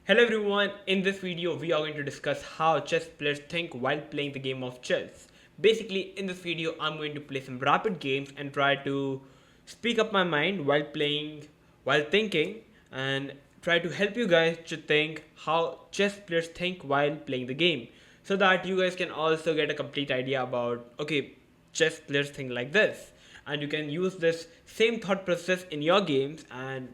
Hello everyone, in this video we are going to discuss how chess players think while playing the game of chess. Basically, in this video I'm going to play some rapid games and try to speak up my mind while thinking, and try to help you guys to think how chess players think while playing the game, so that you guys can also get a complete idea about, okay, chess players think like this, and you can use this same thought process in your games, and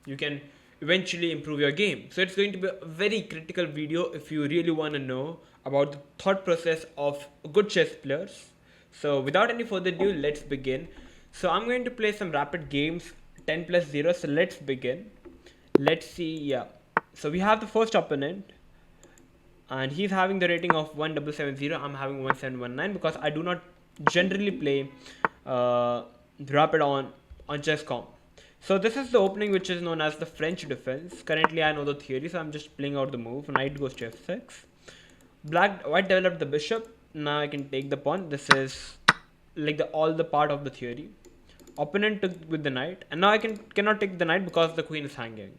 you can eventually improve your game. So it's going to be a very critical video if you really want to know about the thought process of good chess players. So without any further ado, let's begin. So I'm going to play some rapid games, 10 plus 0. So let's begin. Let's see. Yeah, so we have the first opponent, and he's having the rating of 1770. I'm having 1719 because I do not generally play rapid on chess.com. So this is the opening, which is known as the French defense. Currently I know the theory, so I'm just playing out the move. Knight goes to f6. White developed the bishop. Now I can take the pawn. This is like all the part of the theory. Opponent took with the knight, and now I cannot take the knight because the queen is hanging.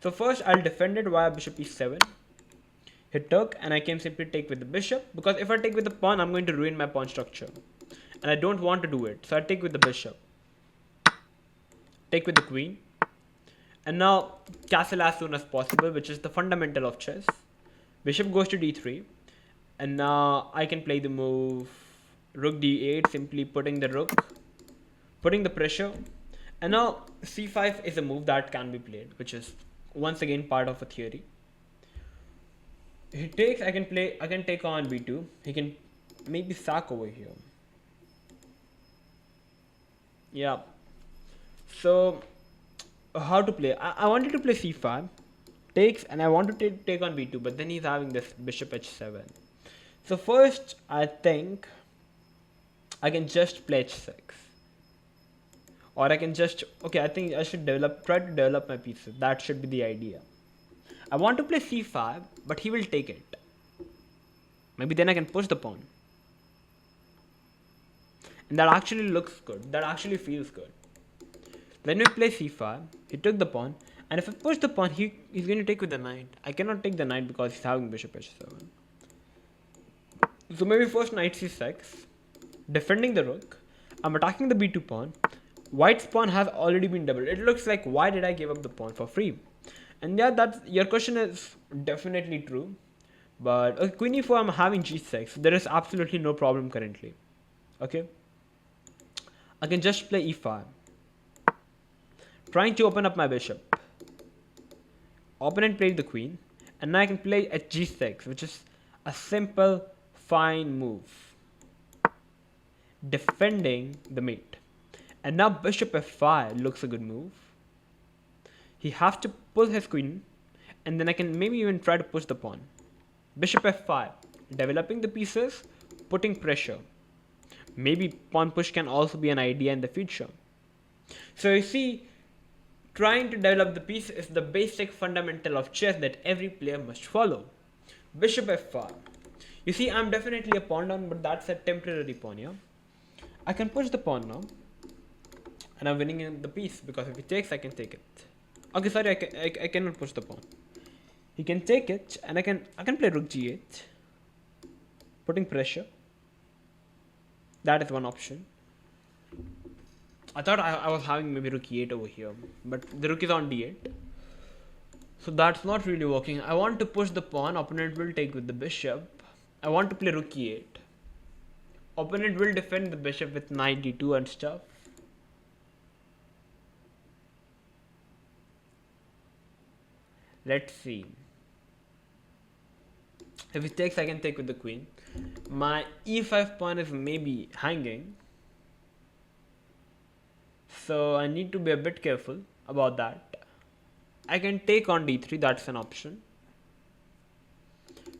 So first I'll defend it via bishop e7. He took, and I can simply take with the bishop, because if I take with the pawn, I'm going to ruin my pawn structure, and I don't want to do it. So I take with the bishop, take with the queen, and now castle as soon as possible, which is the fundamental of chess. Bishop goes to d3, and now I can play the move rook d8, simply putting the rook, putting the pressure, and now c5 is a move that can be played, which is once again part of a theory. He takes, I can take on b2. He can maybe sack over here. Yeah. So how to play? I wanted to play c5, takes, and I want to take on b2, but then he's having this bishop h7. So first, I think I can just play h6, or I can just, okay, I think I should try to develop my pieces. That should be the idea. I want to play c5, but he will take it. Maybe then I can push the pawn, and that actually looks good. That actually feels good. Then we play c5. He took the pawn, and if I push the pawn, he's going to take with the knight. I cannot take the knight because he's having bishop h7. So maybe first knight c6, defending the rook. I'm attacking the b2 pawn. White's pawn has already been doubled. It looks like, why did I give up the pawn for free? And yeah, that's, your question is definitely true. But okay, queen e4, I'm having g6. There is absolutely no problem currently. Okay, I can just play e5, trying to open up my bishop. Opponent played the queen, and now I can play at g6, which is a simple, fine move, defending the mate. And now bishop f5 looks a good move. He has to pull his queen, and then I can maybe even try to push the pawn. Bishop f5, developing the pieces, putting pressure. Maybe pawn push can also be an idea in the future. So you see, trying to develop the piece is the basic fundamental of chess that every player must follow. Bishop f5. You see, I'm definitely a pawn down, but that's a temporary pawn, yeah? I can push the pawn now, and I'm winning in the piece, because if he takes, I can take it. Okay, sorry, I cannot push the pawn. He can take it, and I can play rook g8, putting pressure. That is one option. I thought I was having maybe rook e8 over here, but the rook is on d8. So that's not really working. I want to push the pawn. Opponent will take with the bishop. I want to play rook e8. Opponent will defend the bishop with knight d2 and stuff. Let's see. If he takes, I can take with the queen. My e5 pawn is maybe hanging, so I need to be a bit careful about that. I can take on d3, that's an option,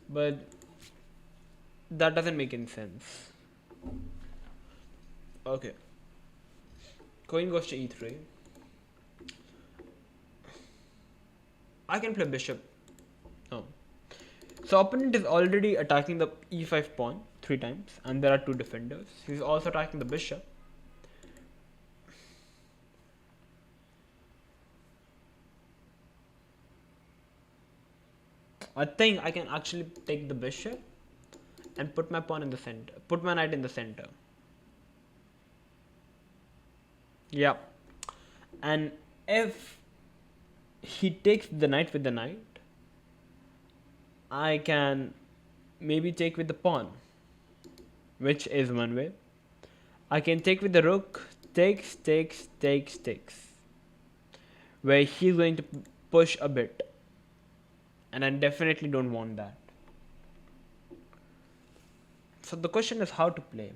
but that doesn't make any sense. Okay, queen goes to e3. I can play bishop. Oh, so opponent is already attacking the e5 pawn 3 times, and there are 2 defenders. He's also attacking the bishop. I think I can actually take the bishop and put my pawn in the center. Put my knight in the center. Yeah. And if he takes the knight with the knight, I can maybe take with the pawn, which is one way. I can take with the rook, takes, where he's going to push a bit. And I definitely don't want that. So the question is how to play.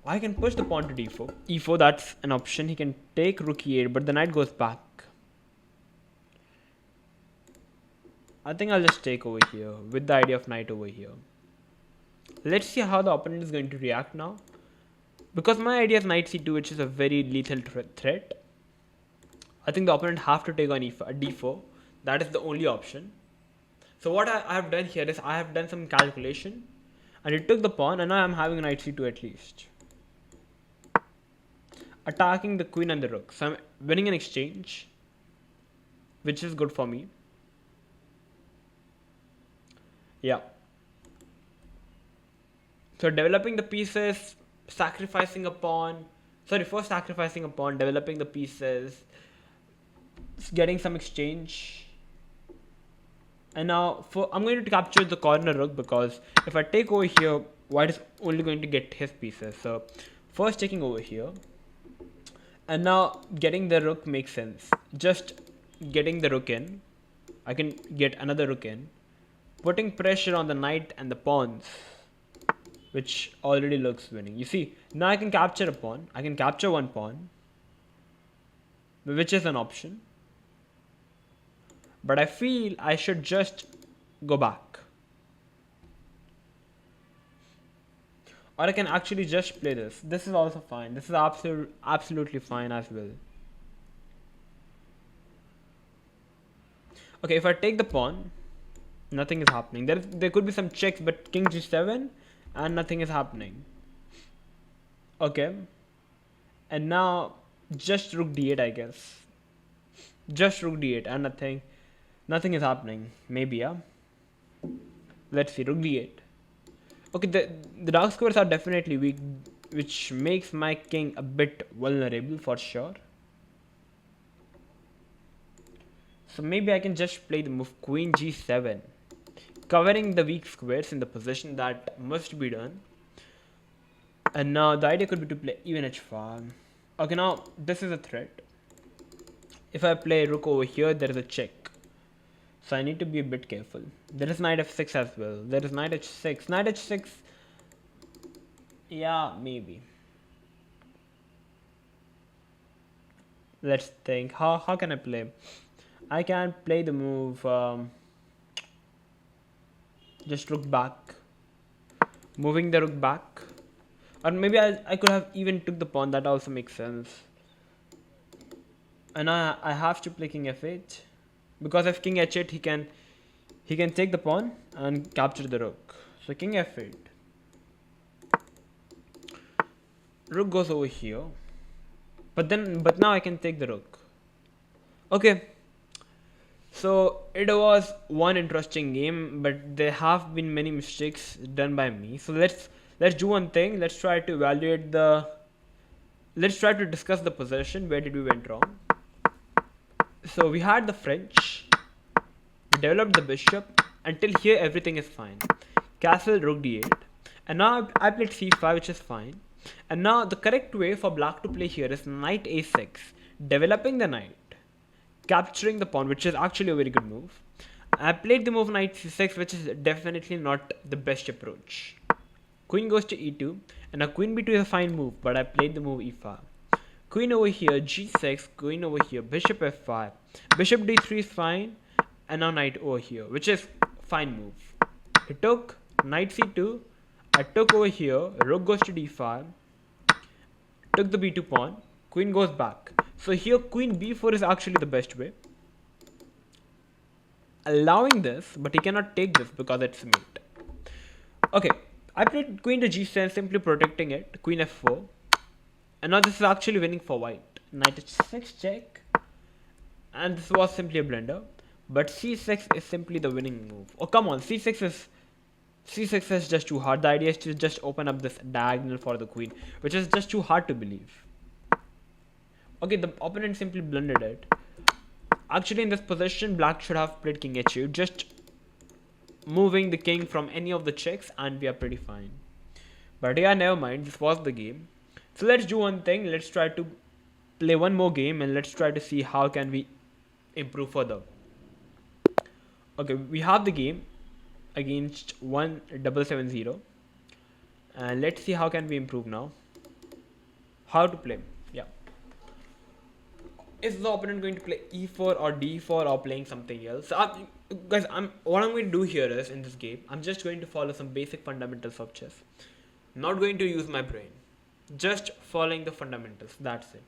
I can push the pawn to d4. e4, that's an option. He can take rook e8, but the knight goes back. I think I'll just take over here with the idea of knight over here. Let's see how the opponent is going to react now. Because my idea is knight c2, which is a very lethal threat. I think the opponent have to take on d4. That is the only option. So what I have done here is I have done some calculation. And it took the pawn, and now I'm having knight c2 at least. Attacking the queen and the rook. So I'm winning an exchange, which is good for me. Yeah. So developing the pieces, sacrificing a pawn. Sorry, first sacrificing a pawn, developing the pieces, getting some exchange. And now I'm going to capture the corner rook, because if I take over here, white is only going to get his pieces. So first taking over here. And now getting the rook makes sense. Just getting the rook in. I can get another rook in. Putting pressure on the knight and the pawns, which already looks winning. You see, now I can capture a pawn. I can capture one pawn, which is an option. But I feel I should just go back. Or I can actually just play this. This is also fine. This is absolutely fine as well. Okay, if I take the pawn, nothing is happening. There could be some checks, but king g7 and nothing is happening. Okay. And now just rook d8, I guess. Just rook d8 and nothing is happening. Maybe, yeah. Let's see, rook d8. Okay, the dark squares are definitely weak, which makes my king a bit vulnerable for sure. So maybe I can just play the move queen g7, covering the weak squares in the position that must be done. And now the idea could be to play even h5. Okay, now this is a threat. If I play rook over here, there is a check. So I need to be a bit careful. There is knight f6 as well. There is knight h6. Knight h6. Yeah, maybe. Let's think. How can I play? I can play the move. Just rook back. Moving the rook back. Or maybe I could have even took the pawn. That also makes sense. And I have to play king f8. Because if king h8, he can take the pawn and capture the rook. So king f8. Rook goes over here. But now I can take the rook. Okay. So it was one interesting game, but there have been many mistakes done by me. So let's do one thing. Let's try to evaluate let's try to discuss the possession. Where did we went wrong? So we had the French, we developed the bishop. Until here everything is fine. Castle, rook d8. And now I played c5, which is fine. And now the correct way for black to play here is knight a6. Developing the knight, capturing the pawn, which is actually a very good move. I played the move knight c6, which is definitely not the best approach. Queen goes to e2. And now queen b2 is a fine move, but I played the move e5. Queen over here, g6, queen over here, bishop f5, bishop d3 is fine, and now knight over here, which is fine move. He took knight c2, I took over here, rook goes to d5, took the b2 pawn, queen goes back. So here queen b4 is actually the best way. Allowing this, but he cannot take this because it's mate. Okay, I played queen to g7, simply protecting it, queen f4. And now this is actually winning for white. Knight h6 check. and this was simply a blunder. But c6 is simply the winning move. Oh come on, c6 is just too hard. The idea is to just open up this diagonal for the queen, which is just too hard to believe. Okay, the opponent simply blundered it. Actually, in this position, black should have played king h8, just moving the king from any of the checks, and we are pretty fine. But yeah, never mind, this was the game. So let's do one thing. Let's try to play one more game, and let's try to see how can we improve further. Okay, we have the game against 1770, and let's see how can we improve now. How to play. Yeah, is the opponent going to play e4 or d4 or playing something else? Guys, what I'm going to do here is, in this game, I'm just going to follow some basic fundamentals of chess. Not going to use my brain, just following the fundamentals. That's it.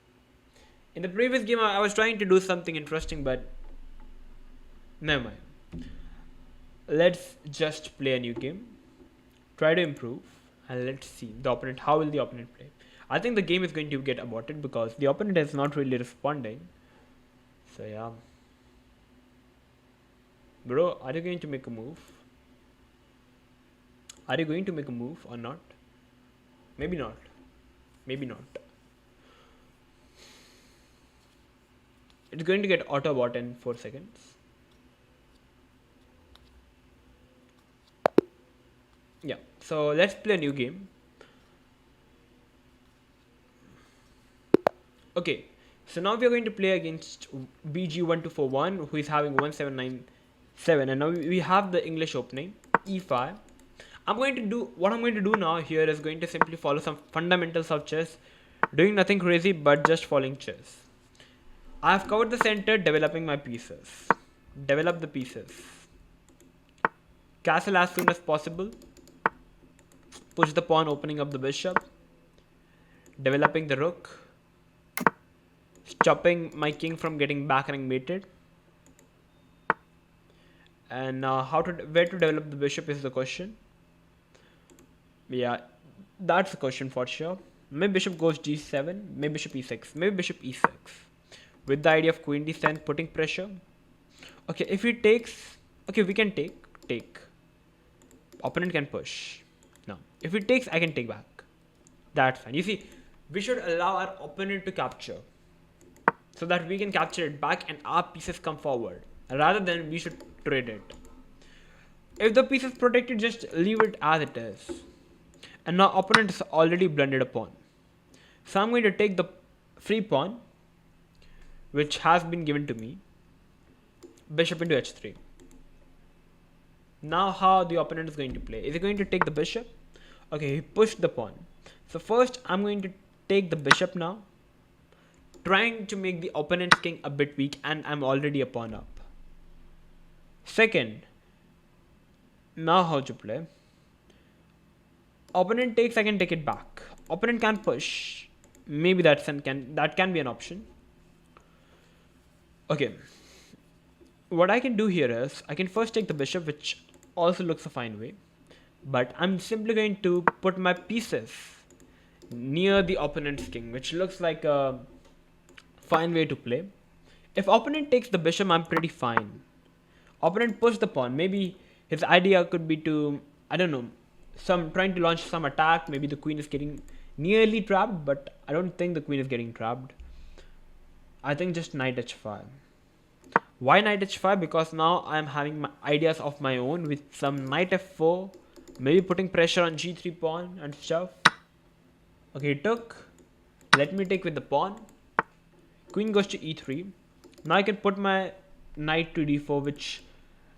In the previous game, I was trying to do something interesting, but never mind. Let's just play a new game, try to improve, and let's see the opponent. How will the opponent play? I think the game is going to get aborted because the opponent is not really responding. So yeah, bro, are you going to make a move? Are you going to make a move or not? Maybe not. Maybe not. It's going to get auto bot in 4 seconds. Yeah, so let's play a new game. Okay, so now we are going to play against BG1241, who is having 1797, and now we have the English opening E5. What I'm going to do now here is going to simply follow some fundamentals of chess, doing nothing crazy but just following chess. I have covered the center, developing my pieces. Develop the pieces. Castle as soon as possible. Push the pawn, opening up the bishop. Developing the rook. Stopping my king from getting back and mated. And where to develop the bishop is the question. Yeah, that's the question for sure. Maybe bishop goes g7, maybe bishop e6, maybe bishop e6. With the idea of queen d7, putting pressure. Okay, if he takes, okay, we can take. Opponent can push. No, if he takes, I can take back. That's fine. You see, we should allow our opponent to capture, so that we can capture it back and our pieces come forward, rather than we should trade it. If the piece is protected, just leave it as it is. And now opponent is already blundered a pawn. So I'm going to take the free pawn, which has been given to me. Bishop into h3. Now how the opponent is going to play. Is he going to take the bishop? Okay, he pushed the pawn. So first I'm going to take the bishop now, trying to make the opponent's king a bit weak, and I'm already a pawn up. Second, now how to play. Opponent takes, I can take it back. Opponent can push. Maybe that can be an option. Okay. What I can do here is, I can first take the bishop, which also looks a fine way. But I'm simply going to put my pieces near the opponent's king, which looks like a fine way to play. If opponent takes the bishop, I'm pretty fine. Opponent pushed the pawn. Maybe his idea could be to, I don't know, trying to launch some attack. Maybe the queen is getting nearly trapped, but I don't think the queen is getting trapped. I think just knight h5. Why knight h5? Because now I'm having my ideas of my own with some knight f4, maybe putting pressure on g3 pawn and stuff. Okay, he took. Let me take with the pawn. Queen goes to e3. Now I can put my knight to d4, which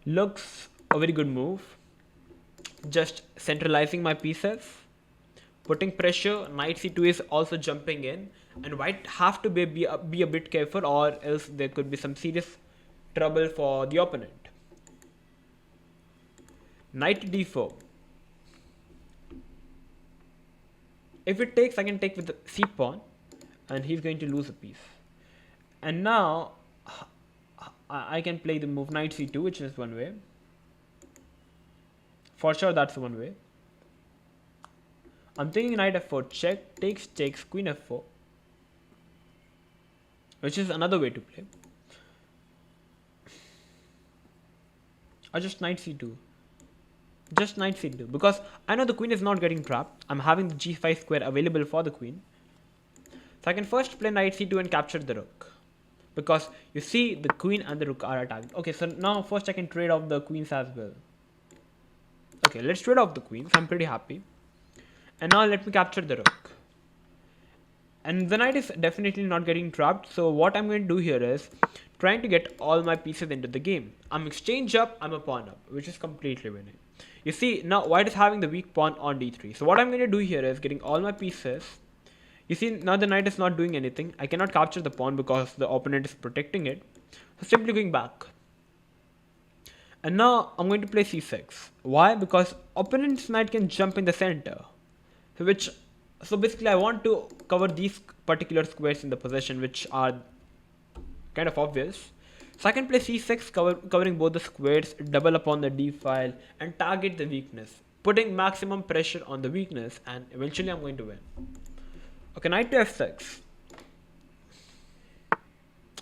looks a very good move. Just centralizing my pieces, putting pressure. Knight c2 is also jumping in, and white have to be a bit careful, or else there could be some serious trouble for the opponent. Knight to d4. If it takes, I can take with the c pawn, and he's going to lose a piece. And now I can play the move knight c2, which is one way. For sure, that's one way. I'm thinking knight f4 check, takes queen f4, which is another way to play. or just knight c2. Just knight c2, because I know the queen is not getting trapped. I'm having the g5 square available for the queen. So I can first play knight c2 and capture the rook, because you see the queen and the rook are attacked. Okay, so now first I can trade off the queens as well. Okay, let's trade off the queens. I'm pretty happy. And now let me capture the rook. And the knight is definitely not getting trapped. So what I'm going to do here is trying to get all my pieces into the game. I'm exchange up, I'm a pawn up, which is completely winning. You see, now white is having the weak pawn on d3. So what I'm going to do here is getting all my pieces. You see, now the knight is not doing anything. I cannot capture the pawn because the opponent is protecting it. So simply going back. And now I'm going to play c6. Why? Because opponent's knight can jump in the center. So basically I want to cover these particular squares in the position, which are kind of obvious. So I can play c6, covering both the squares, double up on the d file, and target the weakness, putting maximum pressure on the weakness, and eventually I'm going to win. Okay, knight to f6.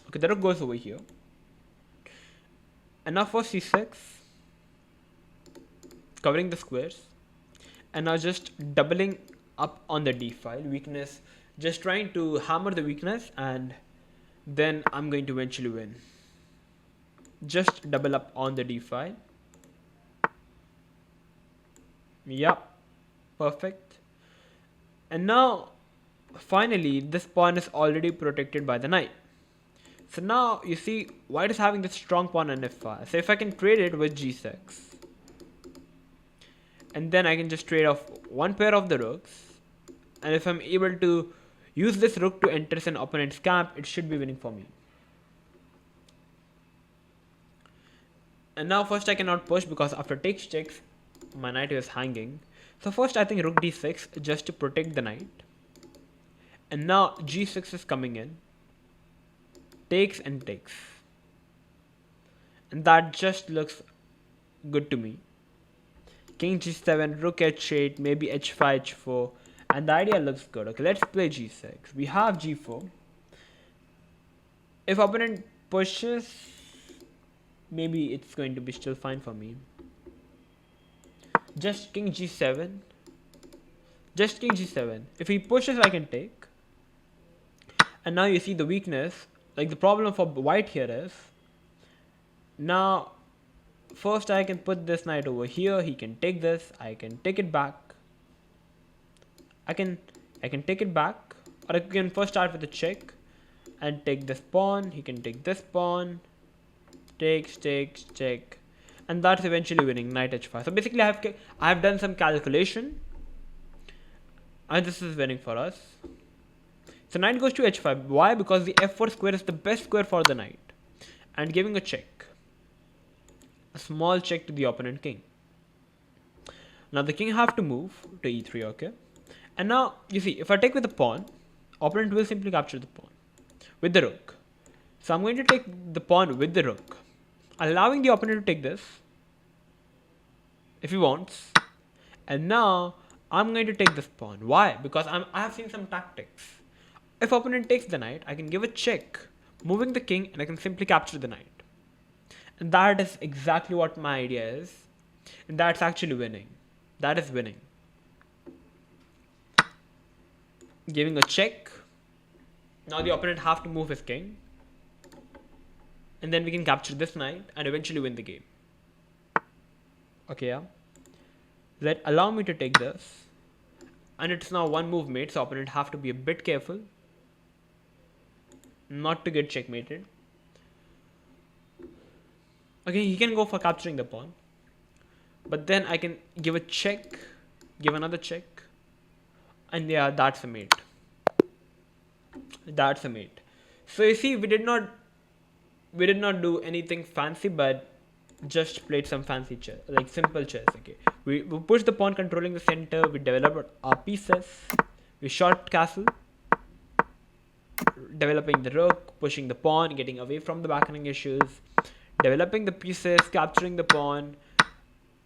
Okay, the rook goes over here. And now for c6, covering the squares, and now just doubling up on the d file, weakness, just trying to hammer the weakness, and then I'm going to eventually win. Just double up on the d file. Yep, perfect. And now finally this pawn is already protected by the knight. So now you see white is having this strong pawn on f5. So if I can trade it with g6, and then I can just trade off one pair of the rooks, and if I'm able to use this rook to enter an opponent's camp, it should be winning for me. And now first I cannot push because after takes checks, my knight is hanging. So first I think rook d6 just to protect the knight. And now g6 is coming in. Takes and takes. And that just looks good to me. King g7, rook h8, maybe h5, h4. And the idea looks good. Okay, let's play g6. We have g4. If opponent pushes, maybe it's going to be still fine for me. Just king g7. Just king g7. If he pushes, I can take. And now you see the weakness. Like the problem for white here is, now first I can put this knight over here. He can take this. I can take it back. I can take it back, or I can first start with a check and take this pawn. He can take this pawn. Takes, check, and that's eventually winning knight h5. So basically I have done some calculation, and this is winning for us. So knight goes to h5. Why? Because the f4 square is the best square for the knight, and giving a check, a small check to the opponent king. Now the king have to move to e3. Okay, and now you see if I take with the pawn, opponent will simply capture the pawn with the rook. So I'm going to take the pawn with the rook, allowing the opponent to take this if he wants. And now I'm going to take this pawn. Why? Because I have seen some tactics. If opponent takes the knight, I can give a check, moving the king, and I can simply capture the knight. And that is exactly what my idea is. And that's actually winning. That is winning. Giving a check. Now the opponent have to move his king. And then we can capture this knight and eventually win the game. Okay, yeah. Allow me to take this. And it's now one move made, so opponent have to be a bit careful not to get checkmated. Okay, he can go for capturing the pawn. But then I can give a check, give another check. And yeah, that's a mate. That's a mate. So you see, we did not do anything fancy, but just played some fancy chess, like simple chess. Okay, we pushed the pawn controlling the center. We developed our pieces. We shot castle, developing the rook, pushing the pawn, getting away from the backhand issues, developing the pieces, capturing the pawn,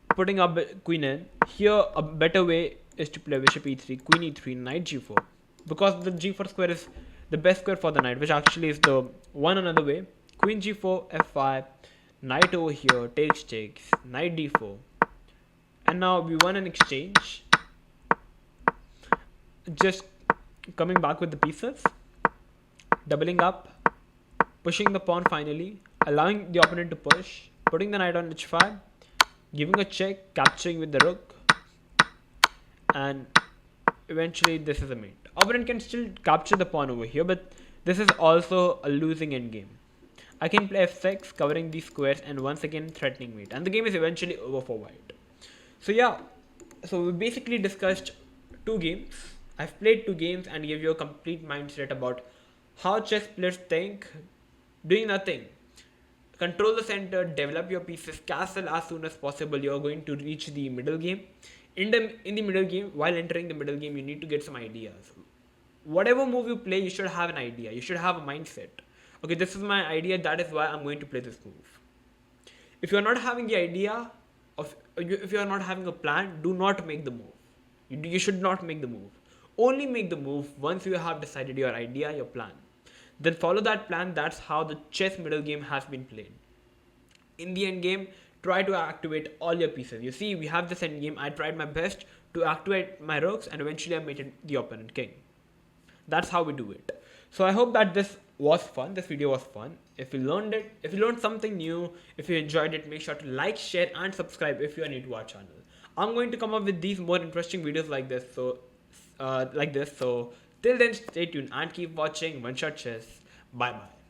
putting our queen in. Here, a better way is to play bishop e3, queen e3, knight g4, because the g4 square is the best square for the knight, which actually is the one another way. Queen g4, f5, Knight over here takes, knight d4, and now we won an exchange. Just coming back with the pieces, doubling up, pushing the pawn finally, allowing the opponent to push, putting the knight on h5, giving a check, capturing with the rook, and eventually this is a mate. Opponent can still capture the pawn over here, but this is also a losing endgame. I can play f6, covering these squares, and once again threatening mate, and the game is eventually over for white. So yeah, so we basically discussed 2 games. I've played 2 games and gave you a complete mindset about how chess players think, doing nothing. Control the center, develop your pieces, castle as soon as possible. You're going to reach the middle game. In the middle game, while entering the middle game, you need to get some ideas. Whatever move you play, you should have an idea. You should have a mindset. Okay, this is my idea. That is why I'm going to play this move. If you're not having the idea, if you're not having a plan, do not make the move. You should not make the move. Only make the move once you have decided your idea, your plan. Then follow that plan. That's how the chess middle game has been played. In the end game, try to activate all your pieces. You see, we have this end game. I tried my best to activate my rooks, and eventually I mated the opponent king. That's how we do it. So I hope that this was fun. This video was fun. If you learned it, if you learned something new, if you enjoyed it, make sure to like, share, and subscribe if you are new to our channel. I'm going to come up with these more interesting videos like this. So till then, stay tuned and keep watching OneShot Chess. Bye bye.